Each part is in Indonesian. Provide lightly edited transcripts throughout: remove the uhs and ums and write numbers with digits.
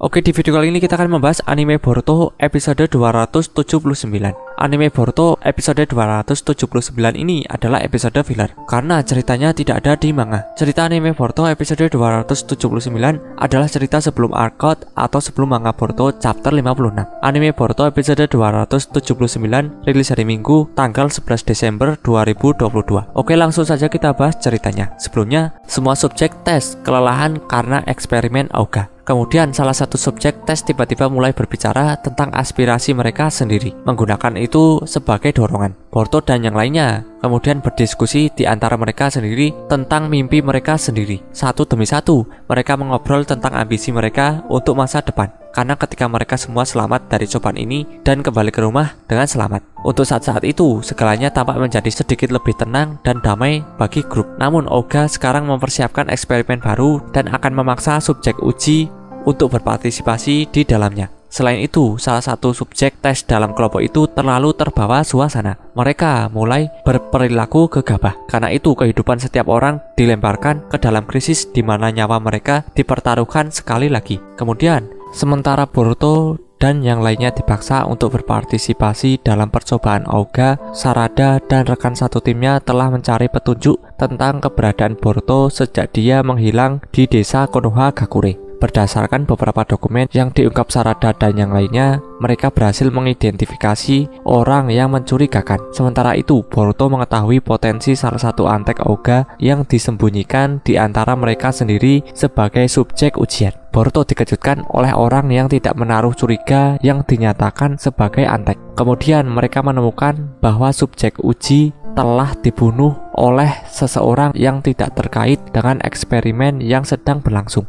Oke, di video kali ini kita akan membahas anime Boruto episode 279. Anime Boruto episode 279 ini adalah episode filler karena ceritanya tidak ada di manga. Cerita anime Boruto episode 279 adalah cerita sebelum arc out atau sebelum manga Boruto chapter 56. Anime Boruto episode 279 rilis hari Minggu tanggal 11 Desember 2022. Oke, langsung saja kita bahas ceritanya. Sebelumnya, semua subjek tes kelelahan karena eksperimen Auga. Kemudian salah satu subjek tes tiba-tiba mulai berbicara tentang aspirasi mereka sendiri, menggunakan itu sebagai dorongan. Boruto dan yang lainnya kemudian berdiskusi di antara mereka sendiri tentang mimpi mereka sendiri. Satu demi satu, mereka mengobrol tentang ambisi mereka untuk masa depan. Karena ketika mereka semua selamat dari cobaan ini dan kembali ke rumah dengan selamat. Untuk saat-saat itu, segalanya tampak menjadi sedikit lebih tenang dan damai bagi grup. Namun Auga sekarang mempersiapkan eksperimen baru dan akan memaksa subjek uji untuk berpartisipasi di dalamnya. Selain itu, salah satu subjek tes dalam kelompok itu terlalu terbawa suasana. Mereka mulai berperilaku gegabah. Karena itu, kehidupan setiap orang dilemparkan ke dalam krisis di mana nyawa mereka dipertaruhkan sekali lagi. Kemudian, sementara Boruto dan yang lainnya dipaksa untuk berpartisipasi dalam percobaan Auga, Sarada dan rekan satu timnya telah mencari petunjuk tentang keberadaan Boruto sejak dia menghilang di desa Konohagakure. Berdasarkan beberapa dokumen yang diungkap Sarada dan yang lainnya, mereka berhasil mengidentifikasi orang yang mencurigakan. Sementara itu, Boruto mengetahui potensi salah satu antek Auga yang disembunyikan di antara mereka sendiri sebagai subjek ujian. Boruto dikejutkan oleh orang yang tidak menaruh curiga yang dinyatakan sebagai antek. Kemudian mereka menemukan bahwa subjek uji telah dibunuh oleh seseorang yang tidak terkait dengan eksperimen yang sedang berlangsung.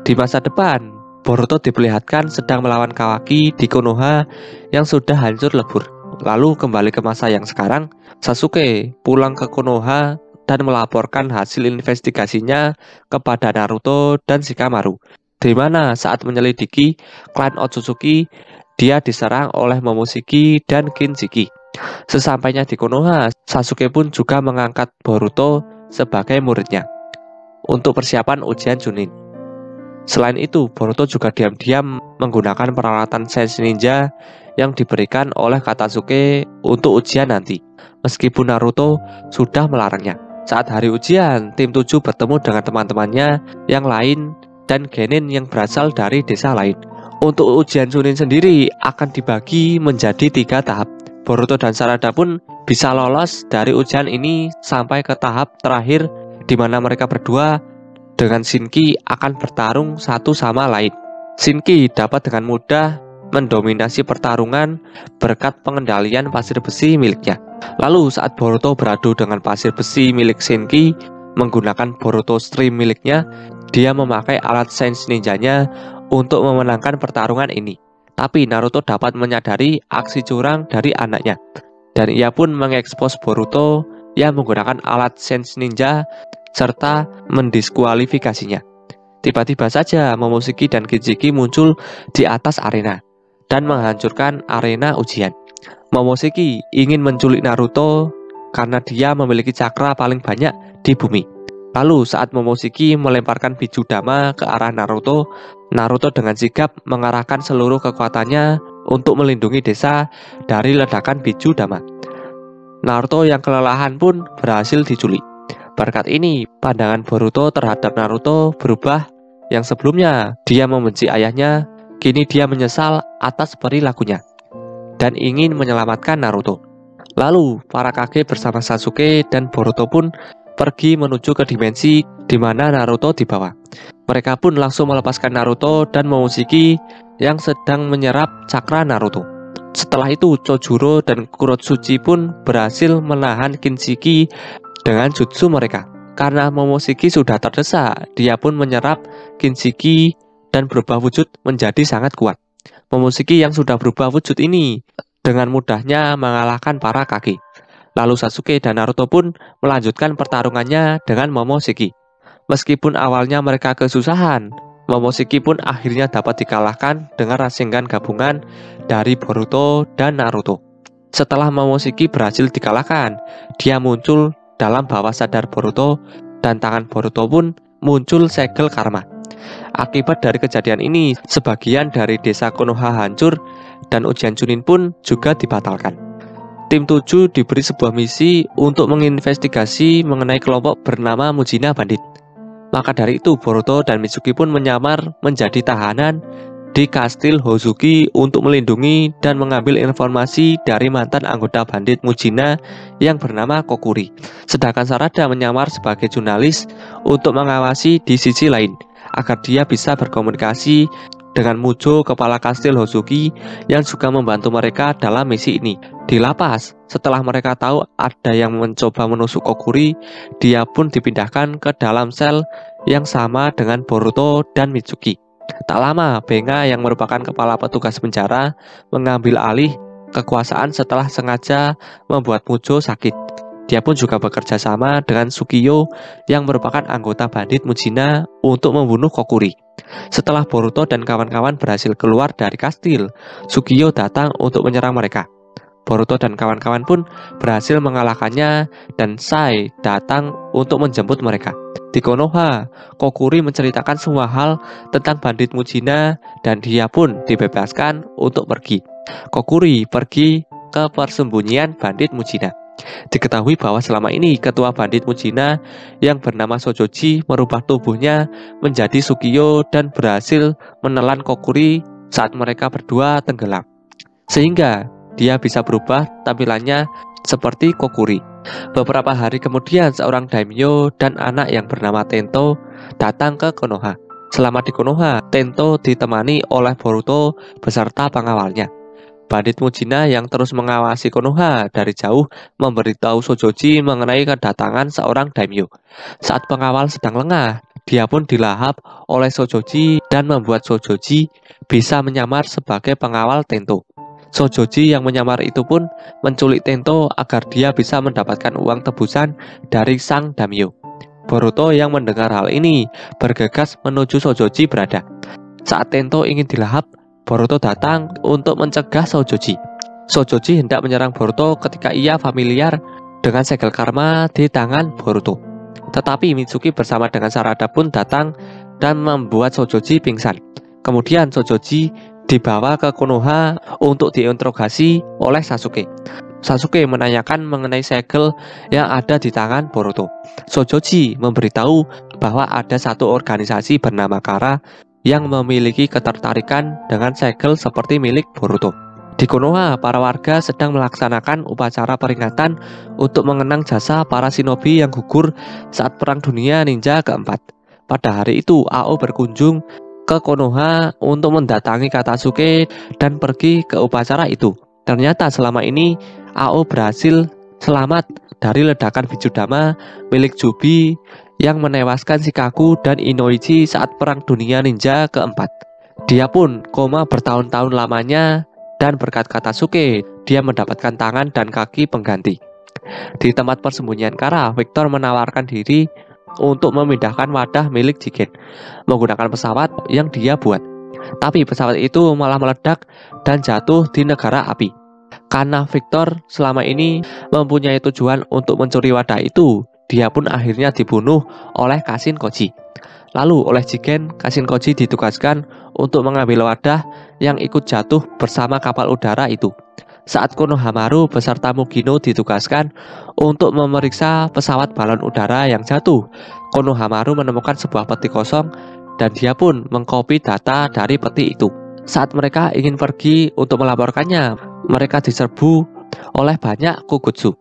Di masa depan, Boruto diperlihatkan sedang melawan Kawaki di Konoha yang sudah hancur lebur. Lalu kembali ke masa yang sekarang, Sasuke pulang ke Konoha dan melaporkan hasil investigasinya kepada Naruto dan Shikamaru. Di mana saat menyelidiki klan Otsutsuki, dia diserang oleh Momoshiki dan Kinshiki. Sesampainya di Konoha, Sasuke pun juga mengangkat Boruto sebagai muridnya untuk persiapan ujian Chunin. Selain itu, Boruto juga diam-diam menggunakan peralatan Sense Ninja yang diberikan oleh Katsuki untuk ujian nanti, meskipun Naruto sudah melarangnya. Saat hari ujian, tim 7 bertemu dengan teman-temannya yang lain dan genin yang berasal dari desa lain. Untuk ujian Chunin sendiri akan dibagi menjadi 3 tahap. Boruto dan Sarada pun bisa lolos dari ujian ini sampai ke tahap terakhir di mana mereka berdua dengan Shinki akan bertarung satu sama lain. Shinki dapat dengan mudah mendominasi pertarungan berkat pengendalian pasir besi miliknya. Lalu saat Boruto beradu dengan pasir besi milik Shinki menggunakan Boruto Stream miliknya, dia memakai alat Sense Ninjanya untuk memenangkan pertarungan ini. Tapi Naruto dapat menyadari aksi curang dari anaknya, dan ia pun mengekspos Boruto yang menggunakan alat Sense Ninja serta mendiskualifikasinya. Tiba-tiba saja Momoshiki dan Kinshiki muncul di atas arena dan menghancurkan arena ujian. Momoshiki ingin menculik Naruto karena dia memiliki cakra paling banyak di bumi. Lalu saat Momoshiki melemparkan biju dama ke arah Naruto, Naruto dengan sigap mengarahkan seluruh kekuatannya untuk melindungi desa dari ledakan biju dama. Naruto yang kelelahan pun berhasil diculik. Berkat ini, pandangan Boruto terhadap Naruto berubah. Yang sebelumnya dia membenci ayahnya, kini dia menyesal atas perilakunya dan ingin menyelamatkan Naruto. Lalu, para Kage bersama Sasuke dan Boruto pun pergi menuju ke dimensi di mana Naruto dibawa. Mereka pun langsung melepaskan Naruto dan Momoshiki yang sedang menyerap cakra Naruto. Setelah itu, Chojuro dan Kurotsuchi pun berhasil menahan Kinshiki dengan jutsu mereka. Karena Momoshiki sudah terdesak, dia pun menyerap Kinshiki dan berubah wujud menjadi sangat kuat. Momoshiki yang sudah berubah wujud ini dengan mudahnya mengalahkan para Kage. Lalu Sasuke dan Naruto pun melanjutkan pertarungannya dengan Momoshiki. Meskipun awalnya mereka kesusahan, Momoshiki pun akhirnya dapat dikalahkan dengan Rasengan gabungan dari Boruto dan Naruto. Setelah Momoshiki berhasil dikalahkan, dia muncul dalam bawah sadar Boruto dan tangan Boruto pun muncul segel karma. Akibat dari kejadian ini, sebagian dari desa Konoha hancur dan ujian Chunin pun juga dibatalkan. Tim 7 diberi sebuah misi untuk menginvestigasi mengenai kelompok bernama Mujina Bandit. Maka dari itu Boruto dan Mitsuki pun menyamar menjadi tahanan di kastil Hozuki untuk melindungi dan mengambil informasi dari mantan anggota bandit Mujina yang bernama Kokuri. Sedangkan Sarada menyamar sebagai jurnalis untuk mengawasi di sisi lain agar dia bisa berkomunikasi dengan Mujo, kepala kastil Hozuki, yang juga membantu mereka dalam misi ini. Di lapas, setelah mereka tahu ada yang mencoba menusuk Kokuri, dia pun dipindahkan ke dalam sel yang sama dengan Boruto dan Mitsuki. Tak lama, Benga yang merupakan kepala petugas penjara mengambil alih kekuasaan setelah sengaja membuat Mujo sakit. Dia pun juga bekerja sama dengan Sukiyo yang merupakan anggota bandit Mujina untuk membunuh Kokuri. Setelah Boruto dan kawan-kawan berhasil keluar dari kastil, Sukiyo datang untuk menyerang mereka. Boruto dan kawan-kawan pun berhasil mengalahkannya dan Sai datang untuk menjemput mereka. Di Konoha, Kokuri menceritakan semua hal tentang bandit Mujina dan dia pun dibebaskan untuk pergi. Kokuri pergi ke persembunyian bandit Mujina. Diketahui bahwa selama ini ketua bandit Mujina yang bernama Sojoji merubah tubuhnya menjadi Sukiyo dan berhasil menelan Kokuri saat mereka berdua tenggelam, sehingga dia bisa berubah tampilannya seperti Kokuri. Beberapa hari kemudian seorang daimyo dan anak yang bernama Tento datang ke Konoha. Selama di Konoha, Tento ditemani oleh Boruto beserta pengawalnya. Bandit Mujina yang terus mengawasi Konoha dari jauh memberitahu Sojoji mengenai kedatangan seorang daimyo. Saat pengawal sedang lengah, dia pun dilahap oleh Sojoji dan membuat Sojoji bisa menyamar sebagai pengawal Tento. Sojoji yang menyamar itu pun menculik Tento agar dia bisa mendapatkan uang tebusan dari sang daimyo. Boruto yang mendengar hal ini bergegas menuju Sojoji berada. Saat Tento ingin dilahap, Boruto datang untuk mencegah Sojoji. Sojoji hendak menyerang Boruto ketika ia familiar dengan segel karma di tangan Boruto. Tetapi Mitsuki bersama dengan Sarada pun datang dan membuat Sojoji pingsan. Kemudian Sojoji dibawa ke Konoha untuk diinterogasi oleh Sasuke. Sasuke menanyakan mengenai segel yang ada di tangan Boruto. Sojoji memberitahu bahwa ada satu organisasi bernama Kara yang memiliki ketertarikan dengan segel seperti milik Boruto. Di Konoha, para warga sedang melaksanakan upacara peringatan untuk mengenang jasa para shinobi yang gugur saat Perang Dunia Ninja keempat. Pada hari itu, Ao berkunjung ke Konoha untuk mendatangi Katasuke dan pergi ke upacara itu. Ternyata selama ini Ao berhasil selamat dari ledakan Bijudama milik Jubi yang menewaskan Shikaku dan Inoichi saat Perang Dunia Ninja keempat. Dia pun koma bertahun-tahun lamanya dan berkat Katasuke, dia mendapatkan tangan dan kaki pengganti. Di tempat persembunyian Kara, Victor menawarkan diri untuk memindahkan wadah milik Jigen menggunakan pesawat yang dia buat. Tapi pesawat itu malah meledak dan jatuh di negara api. Karena Victor selama ini mempunyai tujuan untuk mencuri wadah itu, dia pun akhirnya dibunuh oleh Kashin Koji. Lalu oleh Jigen, Kashin Koji ditugaskan untuk mengambil wadah yang ikut jatuh bersama kapal udara itu. Saat Konohamaru beserta Mugino ditugaskan untuk memeriksa pesawat balon udara yang jatuh, Konohamaru menemukan sebuah peti kosong dan dia pun mengcopy data dari peti itu. Saat mereka ingin pergi untuk melaporkannya, mereka diserbu oleh banyak Kugutsu.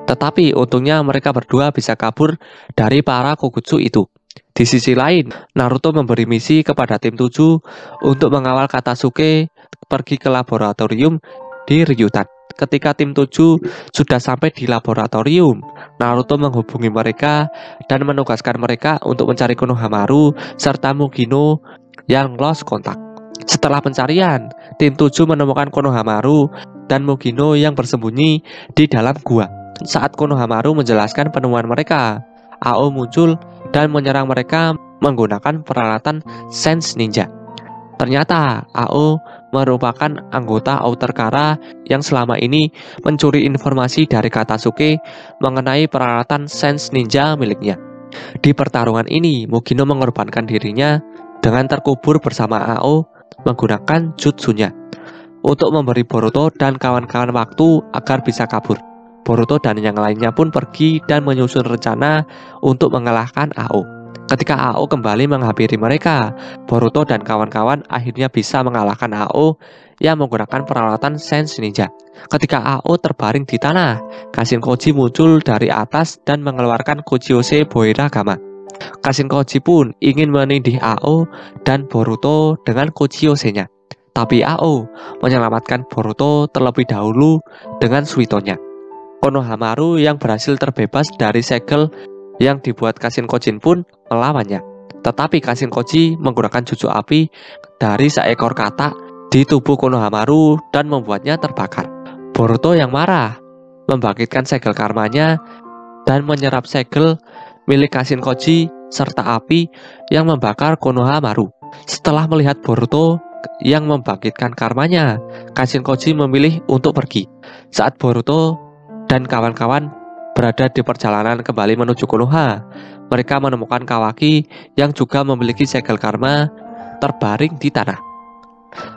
Tetapi untungnya mereka berdua bisa kabur dari para Kugutsu itu. Di sisi lain, Naruto memberi misi kepada tim 7 untuk mengawal Katasuke pergi ke laboratorium di Ryutan. Ketika tim 7 sudah sampai di laboratorium, Naruto menghubungi mereka dan menugaskan mereka untuk mencari Konohamaru serta Mugino yang lost kontak. Setelah pencarian, tim 7 menemukan Konohamaru dan Mugino yang bersembunyi di dalam gua. Saat Konohamaru menjelaskan penemuan mereka, Ao muncul dan menyerang mereka menggunakan peralatan Sense Ninja. Ternyata Ao merupakan anggota Outer Kara yang selama ini mencuri informasi dari Katasuke mengenai peralatan Sense Ninja miliknya. Di pertarungan ini, Mugino mengorbankan dirinya dengan terkubur bersama Ao menggunakan jutsunya untuk memberi Boruto dan kawan-kawan waktu agar bisa kabur. Boruto dan yang lainnya pun pergi dan menyusun rencana untuk mengalahkan Ao. Ketika Ao kembali menghampiri mereka, Boruto dan kawan-kawan akhirnya bisa mengalahkan Ao yang menggunakan peralatan Sense Ninja. Ketika Ao terbaring di tanah, Kashin Koji muncul dari atas dan mengeluarkan Kojiose Boira Gama. Kashin Koji pun ingin menindih Ao dan Boruto dengan Kojiose-nya. Tapi Ao menyelamatkan Boruto terlebih dahulu dengan Suitonya. Konohamaru yang berhasil terbebas dari segel yang dibuat Kashin Koji pun melawannya. Tetapi Kashin Koji menggunakan jutsu api dari seekor katak di tubuh Konohamaru dan membuatnya terbakar. Boruto yang marah membangkitkan segel karmanya dan menyerap segel milik Kashin Koji serta api yang membakar Konohamaru. Setelah melihat Boruto yang membangkitkan karmanya, Kashin Koji memilih untuk pergi. Saat Boruto dan kawan-kawan berada di perjalanan kembali menuju Konoha, mereka menemukan Kawaki yang juga memiliki segel karma terbaring di tanah.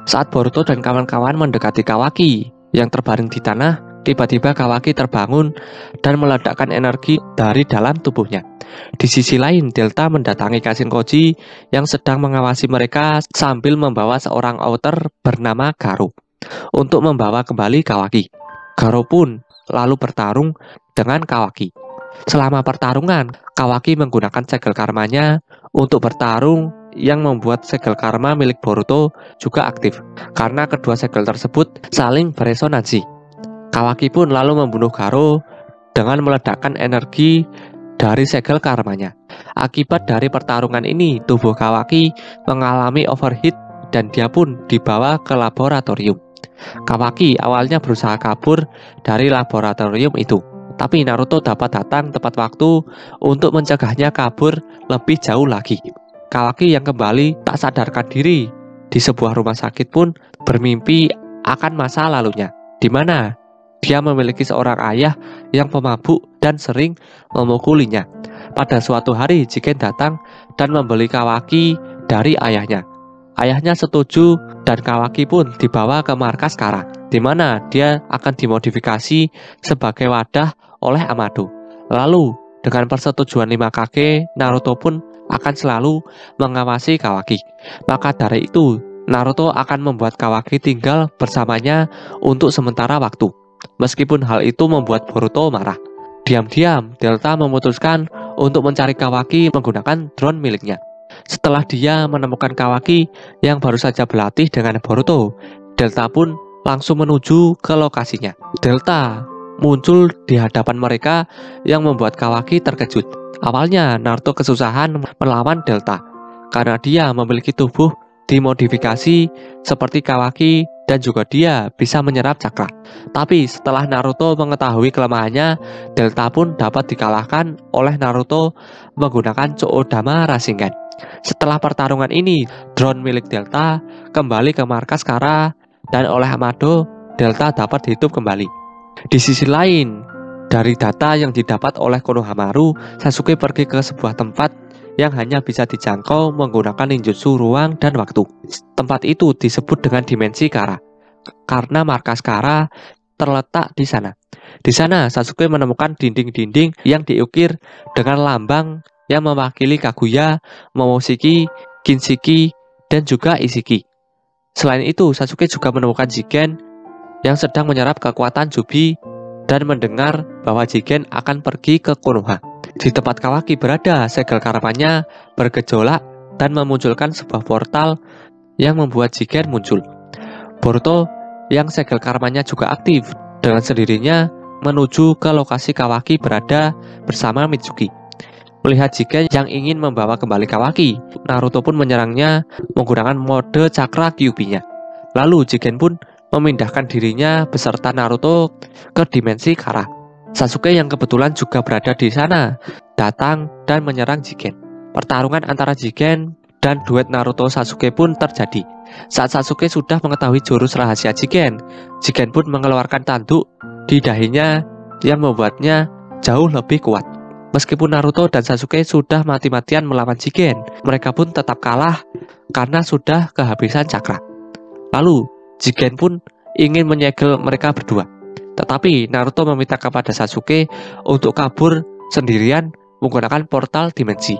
Saat Boruto dan kawan-kawan mendekati Kawaki yang terbaring di tanah, tiba-tiba Kawaki terbangun dan meledakkan energi dari dalam tubuhnya. Di sisi lain, Delta mendatangi Kashin Koji yang sedang mengawasi mereka sambil membawa seorang outer bernama Garo untuk membawa kembali Kawaki. Garo pun lalu bertarung dengan Kawaki. Selama pertarungan, Kawaki menggunakan segel karmanya untuk bertarung yang membuat segel karma milik Boruto juga aktif karena kedua segel tersebut saling beresonansi. Kawaki pun lalu membunuh Garo dengan meledakkan energi dari segel karmanya. Akibat dari pertarungan ini, tubuh Kawaki mengalami overheat dan dia pun dibawa ke laboratorium. Kawaki awalnya berusaha kabur dari laboratorium itu, tapi Naruto dapat datang tepat waktu untuk mencegahnya kabur lebih jauh lagi. Kawaki yang kembali tak sadarkan diri di sebuah rumah sakit pun bermimpi akan masa lalunya, di mana dia memiliki seorang ayah yang pemabuk dan sering memukulinya. Pada suatu hari, Jigen datang dan membeli Kawaki dari ayahnya. Ayahnya setuju dan Kawaki pun dibawa ke markas Kara, di mana dia akan dimodifikasi sebagai wadah oleh Amado. Lalu, dengan persetujuan 5 Kage, Naruto pun akan selalu mengawasi Kawaki. Maka dari itu, Naruto akan membuat Kawaki tinggal bersamanya untuk sementara waktu. Meskipun hal itu membuat Boruto marah. Diam-diam, Delta memutuskan untuk mencari Kawaki menggunakan drone miliknya. Setelah dia menemukan Kawaki yang baru saja berlatih dengan Boruto, Delta pun langsung menuju ke lokasinya. Delta muncul di hadapan mereka yang membuat Kawaki terkejut. Awalnya Naruto kesusahan melawan Delta karena dia memiliki tubuh dimodifikasi seperti Kawaki dan juga dia bisa menyerap cakra. Tapi setelah Naruto mengetahui kelemahannya, Delta pun dapat dikalahkan oleh Naruto menggunakan Choodama Rasengan. Setelah pertarungan ini, drone milik Delta kembali ke markas Kara dan oleh Amado, Delta dapat hidup kembali. Di sisi lain, dari data yang didapat oleh Konohamaru, Sasuke pergi ke sebuah tempat yang hanya bisa dijangkau menggunakan ninjutsu ruang dan waktu. Tempat itu disebut dengan dimensi Kara karena markas Kara terletak di sana. Di sana Sasuke menemukan dinding-dinding yang diukir dengan lambang yang mewakili Kaguya, Momoshiki, Kinshiki, dan juga Ishiki. Selain itu, Sasuke juga menemukan Jigen yang sedang menyerap kekuatan Jubi dan mendengar bahwa Jigen akan pergi ke Konoha. Di tempat Kawaki berada, segel karmanya bergejolak dan memunculkan sebuah portal yang membuat Jigen muncul. Boruto yang segel karmanya juga aktif dengan sendirinya menuju ke lokasi Kawaki berada bersama Mitsuki. Melihat Jigen yang ingin membawa kembali Kawaki, Naruto pun menyerangnya menggunakan mode cakra Kyuubi-nya. Lalu Jigen pun memindahkan dirinya beserta Naruto ke dimensi Kara. Sasuke yang kebetulan juga berada di sana datang dan menyerang Jigen. Pertarungan antara Jigen dan duet Naruto Sasuke pun terjadi. Saat Sasuke sudah mengetahui jurus rahasia Jigen, Jigen pun mengeluarkan tanduk di dahinya yang membuatnya jauh lebih kuat. Meskipun Naruto dan Sasuke sudah mati-matian melawan Jigen, mereka pun tetap kalah karena sudah kehabisan cakra. Lalu, Jigen pun ingin menyegel mereka berdua. Tetapi Naruto meminta kepada Sasuke untuk kabur sendirian menggunakan portal dimensi.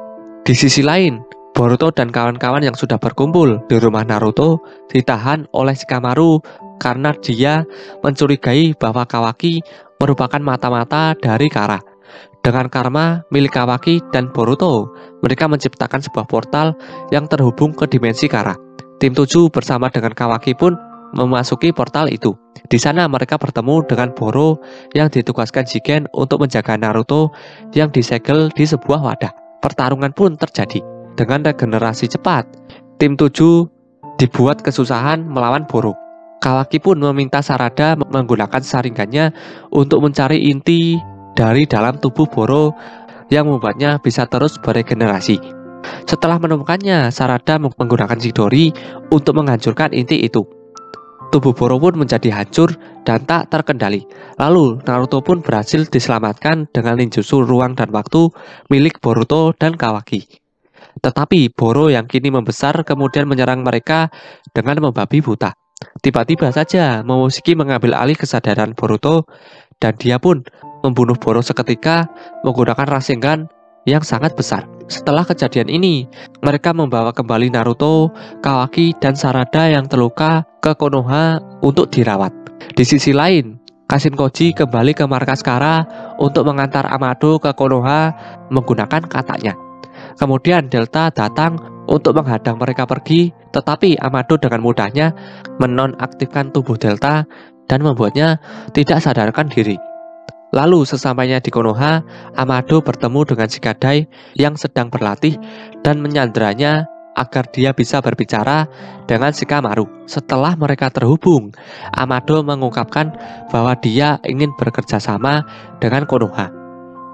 Di sisi lain, Boruto dan kawan-kawan yang sudah berkumpul di rumah Naruto ditahan oleh Shikamaru karena dia mencurigai bahwa Kawaki merupakan mata-mata dari Kara. Dengan karma milik Kawaki dan Boruto, mereka menciptakan sebuah portal yang terhubung ke dimensi Kara. Tim 7 bersama dengan Kawaki pun memasuki portal itu. Di sana mereka bertemu dengan Boro yang ditugaskan Jigen untuk menjaga Naruto yang disegel di sebuah wadah. Pertarungan pun terjadi. Dengan regenerasi cepat, tim 7 dibuat kesusahan melawan Boro. Kawaki pun meminta Sarada menggunakan saringannya untuk mencari inti dari dalam tubuh Boro yang membuatnya bisa terus beregenerasi. Setelah menemukannya, Sarada menggunakan Chidori untuk menghancurkan inti itu. Tubuh Boro pun menjadi hancur dan tak terkendali. Lalu Naruto pun berhasil diselamatkan dengan ninjutsu ruang dan waktu milik Boruto dan Kawaki. Tetapi Boro yang kini membesar kemudian menyerang mereka dengan membabi buta. Tiba-tiba saja Momoshiki mengambil alih kesadaran Boruto dan dia pun membunuh Boro seketika menggunakan Rasengan yang sangat besar. Setelah kejadian ini, mereka membawa kembali Naruto, Kawaki, dan Sarada yang terluka ke Konoha untuk dirawat. Di sisi lain, Kashin Koji kembali ke markas Kara untuk mengantar Amado ke Konoha menggunakan katanya. Kemudian Delta datang untuk menghadang mereka pergi, tetapi Amado dengan mudahnya menonaktifkan tubuh Delta dan membuatnya tidak sadarkan diri. Lalu sesampainya di Konoha, Amado bertemu dengan Shikadai yang sedang berlatih dan menyandranya agar dia bisa berbicara dengan Shikamaru. Setelah mereka terhubung, Amado mengungkapkan bahwa dia ingin bekerja sama dengan Konoha.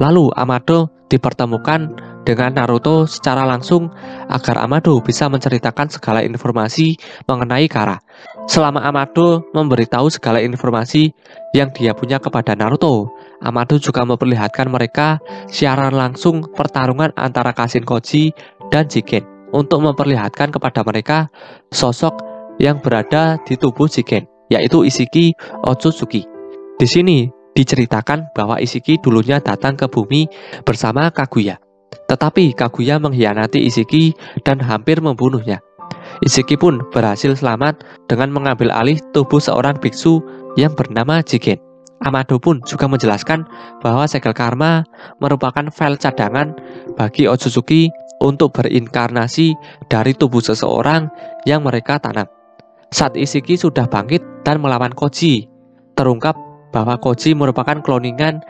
Lalu Amado dipertemukan dengan Naruto secara langsung agar Amado bisa menceritakan segala informasi mengenai Kara. Selama Amado memberitahu segala informasi yang dia punya kepada Naruto, Amado juga memperlihatkan mereka siaran langsung pertarungan antara Kashin Koji dan Jigen untuk memperlihatkan kepada mereka sosok yang berada di tubuh Jigen, yaitu Ishiki Otsutsuki. Di sini diceritakan bahwa Ishiki dulunya datang ke bumi bersama Kaguya. Tetapi Kaguya mengkhianati Ishiki dan hampir membunuhnya. Ishiki pun berhasil selamat dengan mengambil alih tubuh seorang biksu yang bernama Jigen. Amado pun juga menjelaskan bahwa segel karma merupakan file cadangan bagi Otsutsuki untuk berinkarnasi dari tubuh seseorang yang mereka tanam. Saat Ishiki sudah bangkit dan melawan Koji, terungkap bahwa Koji merupakan kloningan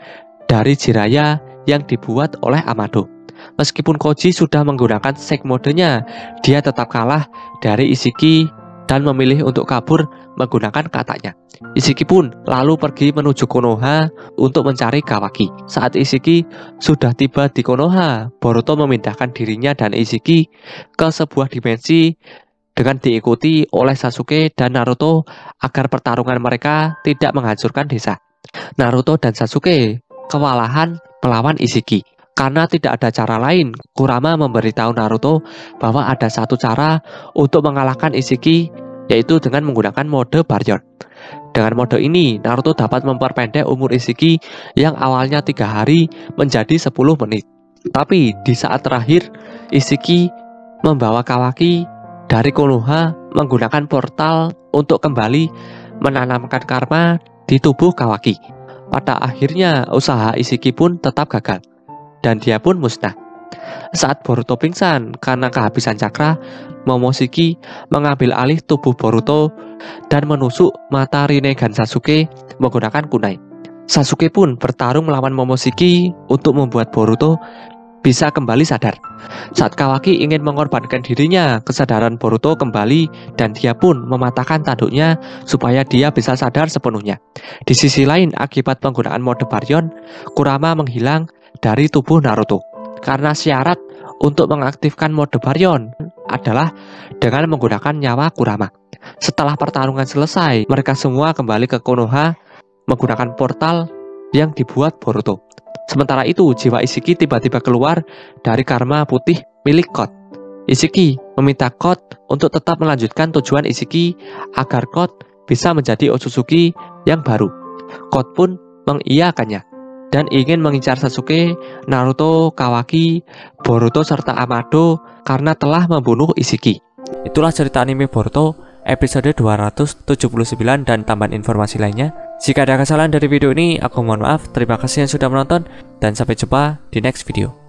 dari Jiraiya yang dibuat oleh Amado. Meskipun Koji sudah menggunakan Shake modenya, dia tetap kalah dari Ishiki dan memilih untuk kabur menggunakan katanya. Ishiki pun lalu pergi menuju Konoha untuk mencari Kawaki. Saat Ishiki sudah tiba di Konoha, Boruto memindahkan dirinya dan Ishiki ke sebuah dimensi dengan diikuti oleh Sasuke dan Naruto agar pertarungan mereka tidak menghancurkan desa. Naruto dan Sasuke kewalahan melawan Ishiki. Karena tidak ada cara lain, Kurama memberitahu Naruto bahwa ada satu cara untuk mengalahkan Ishiki, yaitu dengan menggunakan mode Baryon. Dengan mode ini, Naruto dapat memperpendek umur Ishiki yang awalnya 3 hari menjadi 10 menit. Tapi di saat terakhir, Ishiki membawa Kawaki dari Konoha menggunakan portal untuk kembali menanamkan karma di tubuh Kawaki. Pada akhirnya, usaha Ishiki pun tetap gagal dan dia pun musnah. Saat Boruto pingsan karena kehabisan cakra, Momoshiki mengambil alih tubuh Boruto dan menusuk mata Rinnegan Sasuke menggunakan kunai. Sasuke pun bertarung melawan Momoshiki untuk membuat Boruto bisa kembali sadar. Saat Kawaki ingin mengorbankan dirinya, kesadaran Boruto kembali dan dia pun mematahkan tanduknya supaya dia bisa sadar sepenuhnya. Di sisi lain, akibat penggunaan mode Baryon, Kurama menghilang dari tubuh Naruto. Karena syarat untuk mengaktifkan mode Baryon adalah dengan menggunakan nyawa Kurama. Setelah pertarungan selesai, mereka semua kembali ke Konoha menggunakan portal yang dibuat Boruto. Sementara itu, jiwa Ishiki tiba-tiba keluar dari karma putih milik Code. Ishiki meminta Code untuk tetap melanjutkan tujuan Ishiki agar Code bisa menjadi Otsutsuki yang baru. Code pun mengiyakannya dan ingin mengincar Sasuke, Naruto, Kawaki, Boruto, serta Amado karena telah membunuh Ishiki. Itulah cerita anime Boruto episode 279 dan tambahan informasi lainnya. Jika ada kesalahan dari video ini, aku mohon maaf. Terima kasih yang sudah menonton dan sampai jumpa di next video.